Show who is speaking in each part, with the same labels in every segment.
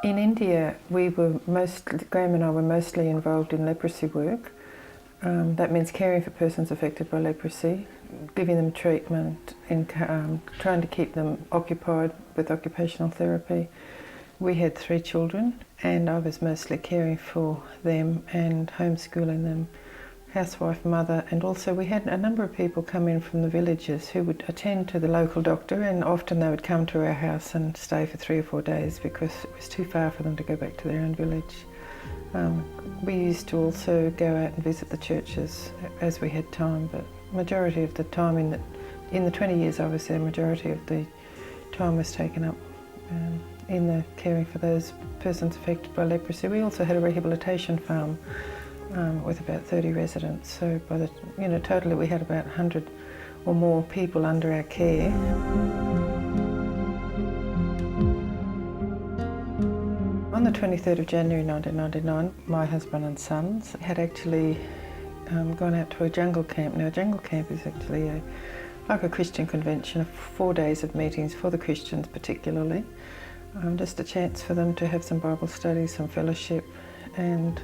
Speaker 1: In India, Graham and I were mostly involved in leprosy work. That means caring for persons affected by leprosy, giving them treatment, and trying to keep them occupied with occupational therapy. We had 3 children, and I was mostly caring for them and homeschooling them, housewife, mother, and also we had a number of people come in from the villages who would attend to the local doctor, and often they would come to our house and stay for 3 or 4 days because it was too far for them to go back to their own village. We used to also go out and visit the churches as we had time, but majority of the time in the 20 years I was there, majority of the time was taken up in the caring for those persons affected by leprosy. We also had a rehabilitation farm with about 30 residents, so totally we had about 100 or more people under our care. On the 23rd of January 1999, my husband and sons had actually gone out to a jungle camp. Now, a jungle camp is actually like a Christian convention of 4 days of meetings for the Christians particularly. Just a chance for them to have some Bible study, some fellowship, and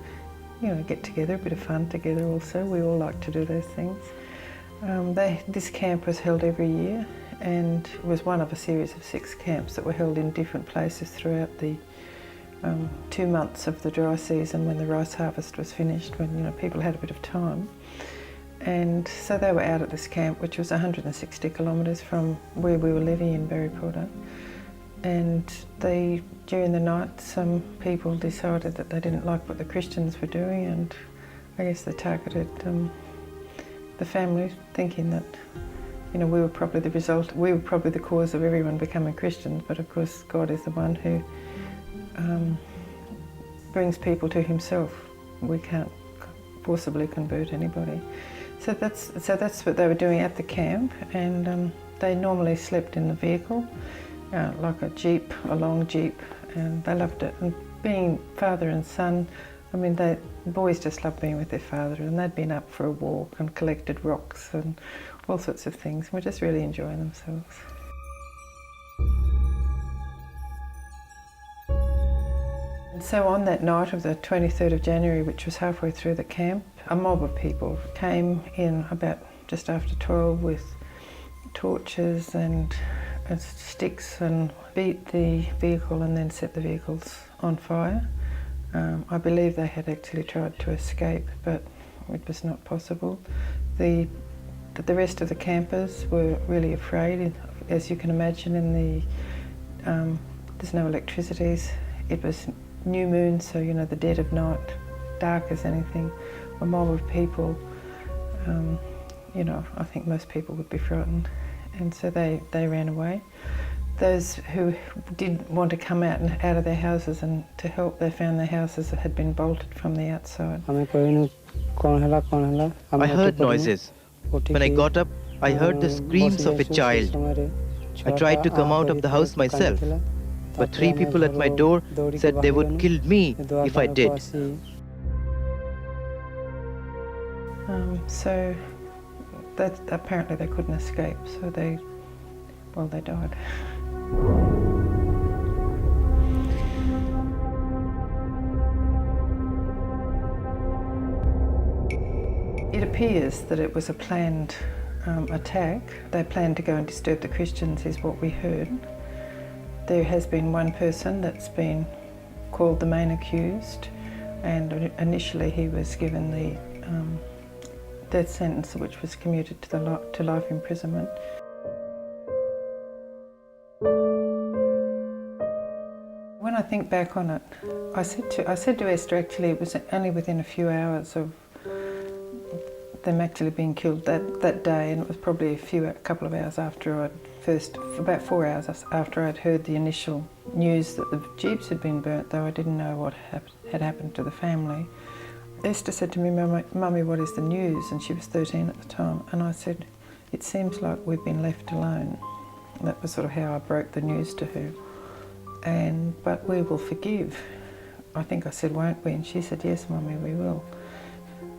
Speaker 1: get together, a bit of fun together also. We all like to do those things. This camp was held every year and was one of a series of 6 camps that were held in different places throughout the 2 months of the dry season when the rice harvest was finished, when people had a bit of time. And so they were out at this camp, which was 160 kilometres from where we were living in Baripada. And during the night, some people decided that they didn't like what the Christians were doing, and I guess they targeted the family, thinking that we were probably the cause of everyone becoming Christians. But of course, God is the one who brings people to Himself. We can't forcibly convert anybody. So that's what they were doing at the camp, and they normally slept in the vehicle. Like a long jeep, and they loved it. And being father and son, the boys just loved being with their father, and they'd been up for a walk and collected rocks and all sorts of things. We're just really enjoying themselves. And so on that night of the 23rd of January, which was halfway through the camp, a mob of people came in about just after 12 with torches and sticks and beat the vehicle and then set the vehicles on fire. I believe they had actually tried to escape, but it was not possible. The rest of the campers were really afraid. As you can imagine, there's no electricities. It was new moon, so the dead of night, dark as anything. A mob of people. I think most people would be frightened. And so they ran away. Those who did want to come out of their houses and to help, they found their houses that had been bolted from the outside.
Speaker 2: I heard noises. When I got up, I heard the screams of a child. I tried to come out of the house myself, but 3 people at my door said they would kill me if I did.
Speaker 1: So that apparently they couldn't escape, so they died. It appears that it was a planned attack. They planned to go and disturb the Christians, is what we heard. There has been one person that's been called the main accused, and initially he was given the death sentence, which was commuted to life imprisonment. When I think back on it, I said to Esther, actually it was only within a few hours of them actually being killed that day, and it was probably a couple of hours after about 4 hours after I'd heard the initial news that the jeeps had been burnt, though I didn't know what had happened to the family. Esther said to me, "Mummy, what is the news?" And she was 13 at the time. And I said, "It seems like we've been left alone." And that was sort of how I broke the news to her. But we will forgive. I think I said, "Won't we?" And she said, "Yes, Mummy, we will."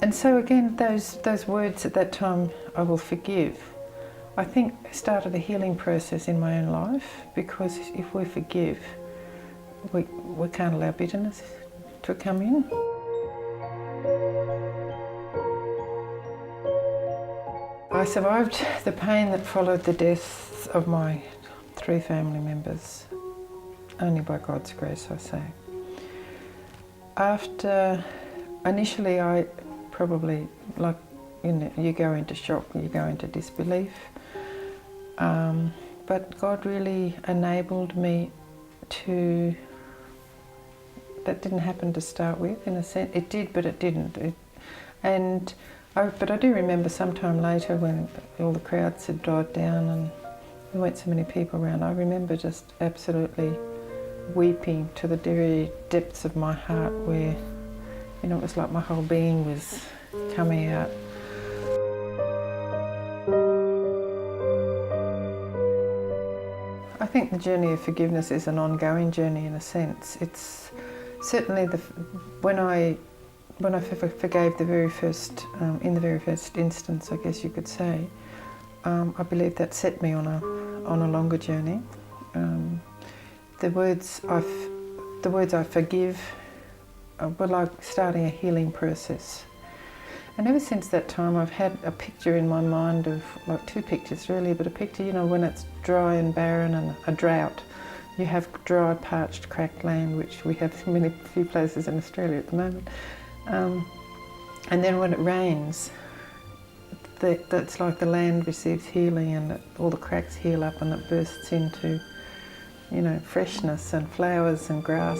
Speaker 1: And so again, those words at that time, "I will forgive," I think started a healing process in my own life, because if we forgive, we can't allow bitterness to come in. I survived the pain that followed the deaths of my 3 family members, only by God's grace, I say. Initially I probably, like, you go into shock, you go into disbelief, but God really enabled me to, that didn't happen to start with, in a sense. It did, but it didn't. But I do remember sometime later when all the crowds had died down and there weren't so many people around, I remember just absolutely weeping to the very depths of my heart where, it was like my whole being was coming out. I think the journey of forgiveness is an ongoing journey in a sense. It's certainly when I forgave the very first, in the very first instance, I guess you could say, I believe that set me on a longer journey. The words I forgive were like starting a healing process. And ever since that time I've had a picture in my mind of, like 2 pictures really, but a picture, when it's dry and barren and a drought. You have dry, parched, cracked land, which we have in few places in Australia at the moment. And then when it rains, that's like the land receives healing and all the cracks heal up and it bursts into, freshness and flowers and grass.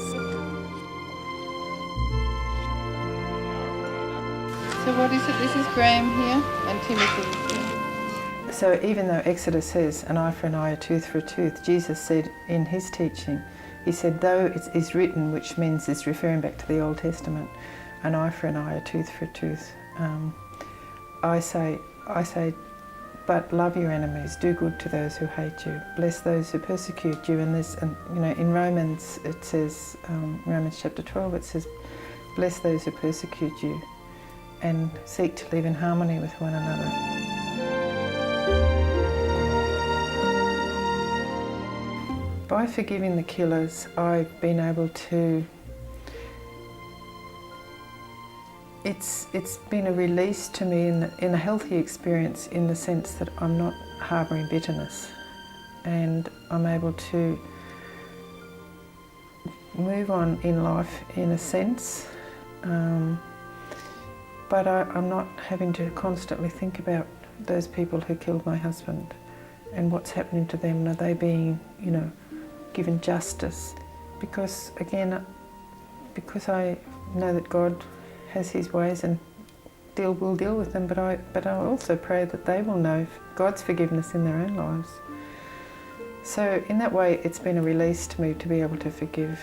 Speaker 3: So what is it? This is Graham here and Timothy here.
Speaker 1: So even though Exodus says an eye for an eye, a tooth for a tooth, Jesus said in his teaching, he said, though it is written, which means it's referring back to the Old Testament, an eye for an eye, a tooth for a tooth. I say, but love your enemies, do good to those who hate you, bless those who persecute you. And in Romans it says, Romans chapter 12, it says, bless those who persecute you, and seek to live in harmony with one another. By forgiving the killers, I've been able to, it's been a release to me in a healthy experience, in the sense that I'm not harbouring bitterness and I'm able to move on in life in a sense. But I'm not having to constantly think about those people who killed my husband and what's happening to them, and are they being, given justice? Because again, because I know that God has his ways and will deal with them, but I also pray that they will know God's forgiveness in their own lives. So in that way, it's been a release to me to be able to forgive.